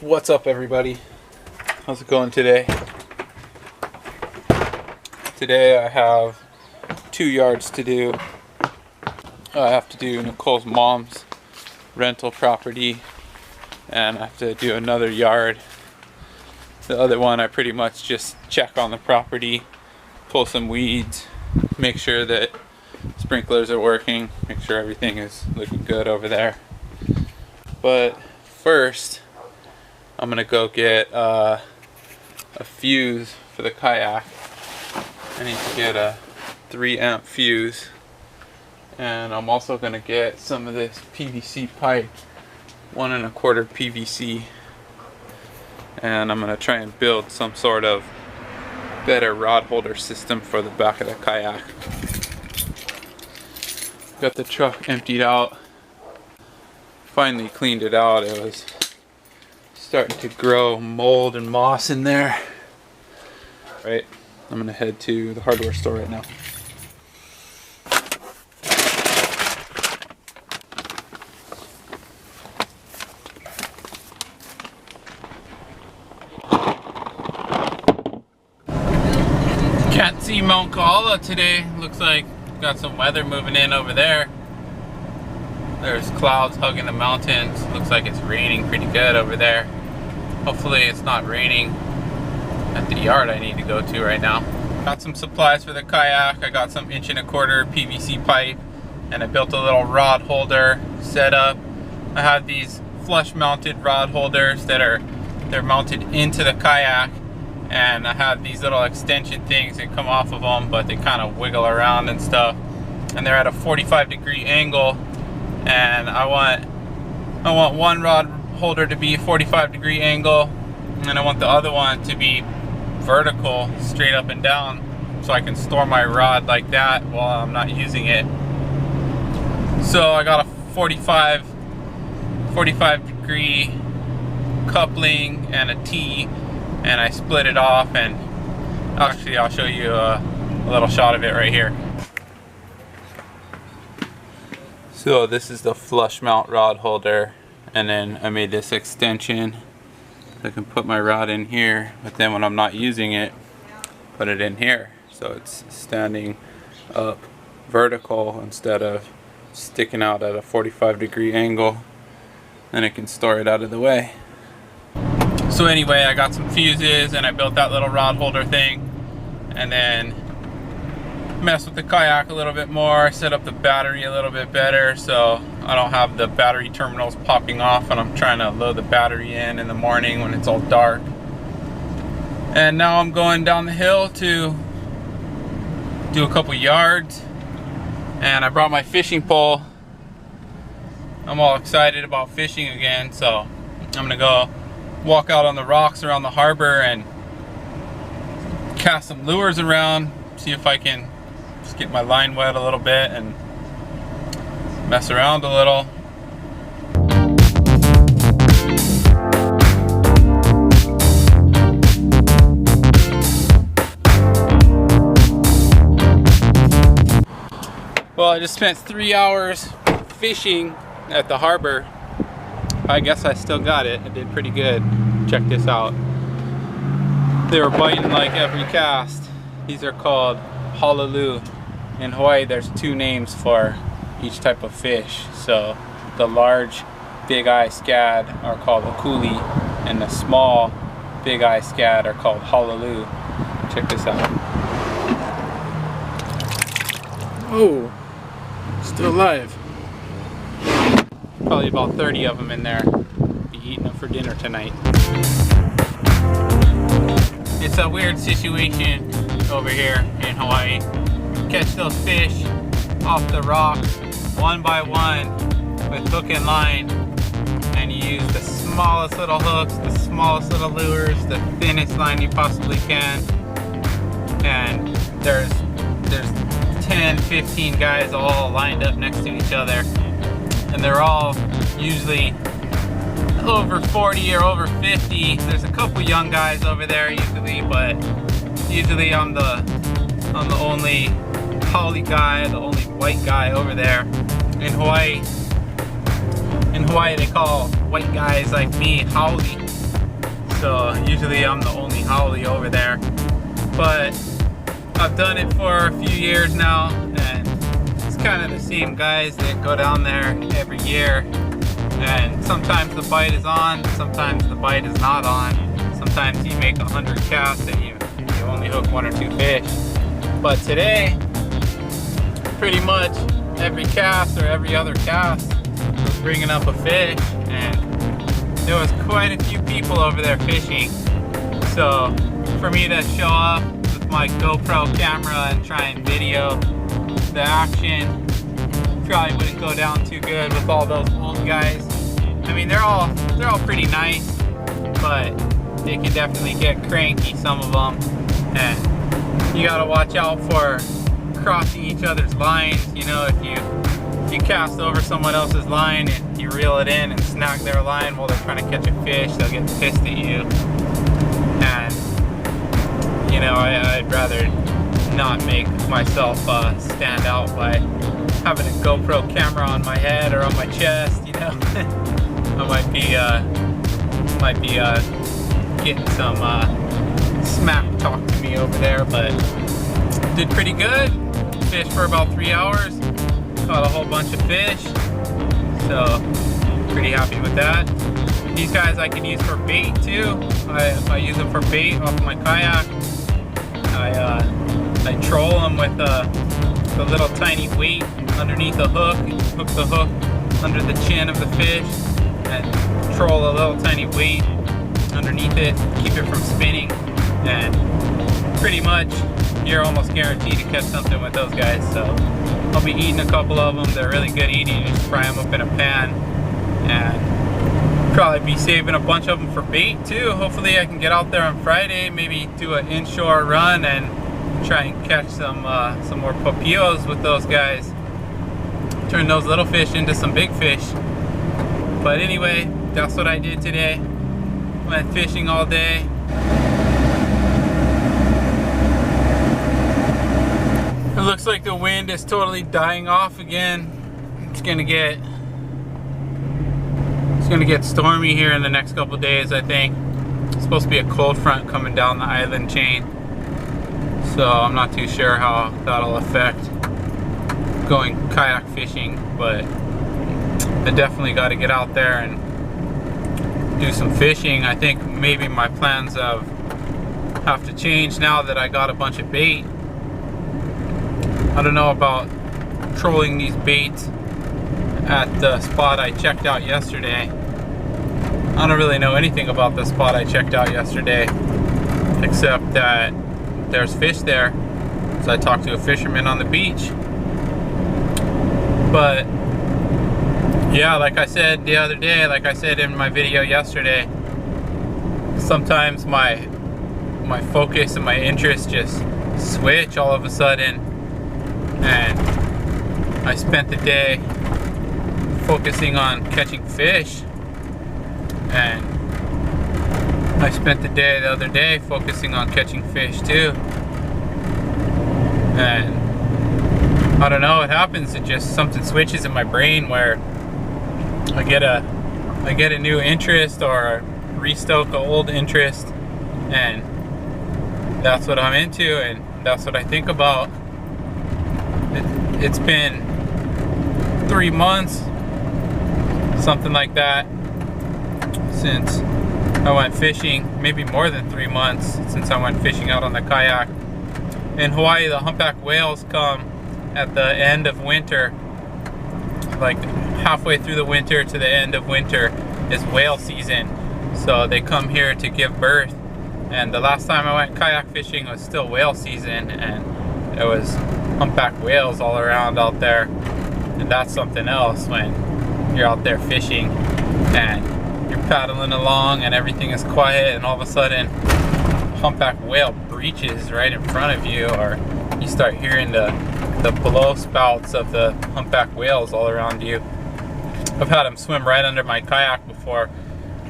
What's up, everybody? How's it going today? Today I have 2 yards to do. I have to do Nicole's mom's rental property, and I have to do another yard. The other one I pretty much just check on the property, pull some weeds, make sure that sprinklers are working, make sure everything is looking good over there. But first, I'm gonna go get a fuse for the kayak. I need to get a 3 amp fuse, and I'm also gonna get some of this PVC pipe, 1 1/4 PVC, and I'm gonna try and build some sort of better rod holder system for the back of the kayak. Got the truck emptied out. Finally cleaned it out. It was starting to grow mold and moss in there. Right, I'm gonna head to the hardware store right now. Can't see Mount Kaala today. Looks like got some weather moving in over there. There's clouds hugging the mountains. Looks like it's raining pretty good over there. Hopefully it's not raining at the yard I need to go to right now. Got some supplies for the kayak. I got some 1 1/4 PVC pipe, and I built a little rod holder setup. I have these flush mounted rod holders they're mounted into the kayak, and I have these little extension things that come off of them, but they kind of wiggle around and stuff, and they're at a 45-degree angle, and I want one rod holder to be a 45-degree angle, and I want the other one to be vertical, straight up and down, so I can store my rod like that while I'm not using it. So I got a 45 degree coupling and a T, and I split it off, and actually I'll show you a little shot of it right here. So this is the flush mount rod holder, and then I made this extension. I can put my rod in here, but then when I'm not using it, put it in here. So it's standing up vertical instead of sticking out at a 45-degree angle, and it can store it out of the way. So anyway, I got some fuses, and I built that little rod holder thing, and then messed with the kayak a little bit more, set up the battery a little bit better so I don't have the battery terminals popping off when I'm trying to load the battery in the morning when it's all dark. And now I'm going down the hill to do a couple yards, and I brought my fishing pole. I'm all excited about fishing again, so I'm gonna go walk out on the rocks around the harbor and cast some lures around, see if I can just get my line wet a little bit and mess around a little. Well, I just spent 3 hours fishing at the harbor. I guess I still got it. I did pretty good. Check this out. They were biting like every cast. These are called halaloo. In Hawaii, there's 2 names for each type of fish. So the large big eye scad are called akuli, and the small big eye scad are called halaloo. Check this out. Oh, still alive. Probably about 30 of them in there. Be eating them for dinner tonight. It's a weird situation over here in Hawaii. Catch those fish off the rocks one by one with hook and line, and you use the smallest little hooks, the smallest little lures, the thinnest line you possibly can, and there's 10, 15 guys all lined up next to each other, and they're all usually over 40 or over 50. There's a couple young guys over there usually, but usually I'm the only haole guy, the only white guy over there. In Hawaii they call white guys like me haole. So usually I'm the only haole over there. But I've done it for a few years now, and it's kind of the same guys that go down there every year. And sometimes the bite is on, sometimes the bite is not on. Sometimes you make 100 casts and you only hook 1 or 2 fish. But today, pretty much every cast or every other cast was bringing up a fish, and there was quite a few people over there fishing. So for me to show up with my GoPro camera and try and video the action probably wouldn't go down too good with all those old guys. I mean, they're all pretty nice, but they can definitely get cranky, some of them, and you gotta watch out for crossing each other's lines. You know, if you cast over someone else's line and you reel it in and snag their line while they're trying to catch a fish, they'll get pissed at you. And you know, I'd rather not make myself stand out by having a GoPro camera on my head or on my chest. You know, I might be getting some smack talk to me over there, but did pretty good. Fished for about 3 hours, caught a whole bunch of fish, so pretty happy with that. These guys I can use for bait too. I use them for bait off my kayak. I troll them with the little tiny weight underneath the hook. Hook the hook under the chin of the fish and troll a little tiny weight underneath it, keep it from spinning, and pretty much you're almost guaranteed to catch something with those guys. So I'll be eating a couple of them. They're really good eating. You just fry them up in a pan, and probably be saving a bunch of them for bait too. Hopefully I can get out there on Friday, maybe do an inshore run and try and catch some more papillos with those guys. Turn those little fish into some big fish. But anyway, that's what I did today. Went fishing all day. It looks like the wind is totally dying off again. It's gonna get stormy here in the next couple days, I think. It's supposed to be a cold front coming down the island chain, so I'm not too sure how that'll affect going kayak fishing, but I definitely got to get out there and do some fishing. I think maybe my plans have to change now that I got a bunch of bait. I don't know about trolling these baits at the spot I checked out yesterday. I don't really know anything about the spot I checked out yesterday, except that there's fish there. So I talked to a fisherman on the beach. But yeah, like I said the other day, like I said in my video yesterday, sometimes my focus and my interest just switch all of a sudden, and I spent the day focusing on catching fish, and I spent the day the other day focusing on catching fish too. And I don't know what happens, it just something switches in my brain where I get a new interest or restoke an old interest, and that's what I'm into and that's what I think about. It's been 3 months, something like that, since I went fishing. Maybe more than 3 months since I went fishing out on the kayak. In Hawaii, the humpback whales come at the end of winter. Like halfway through the winter to the end of winter is whale season. So they come here to give birth. And the last time I went kayak fishing was still whale season, and there was humpback whales all around out there. And that's something else when you're out there fishing and you're paddling along and everything is quiet, and all of a sudden humpback whale breaches right in front of you, or you start hearing the blow spouts of the humpback whales all around you. I've had them swim right under my kayak before,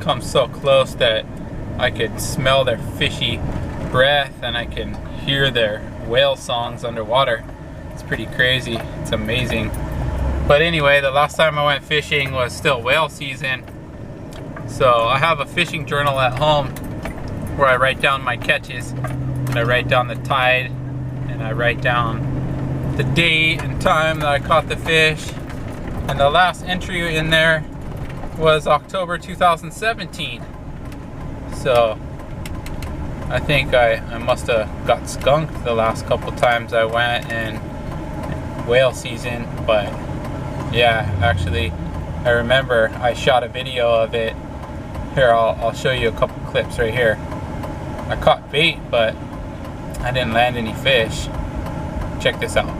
come so close that I could smell their fishy breath and I can hear their whale songs underwater. It's pretty crazy, it's amazing. But anyway, the last time I went fishing was still whale season, So I have a fishing journal at home where I write down my catches. I write down the tide, and I write down the date and time that I caught the fish. And the last entry in there was October 2017. So I think I must have got skunked the last couple times I went in whale season. But yeah, actually I remember I shot a video of it. Here, I'll show you a couple clips right here. I caught bait, but I didn't land any fish. Check this out.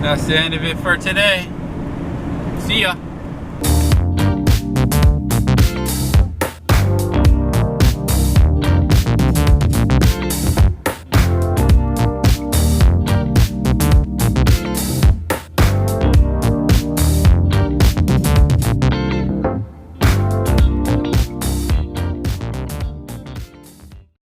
That's the end of it for today. See ya.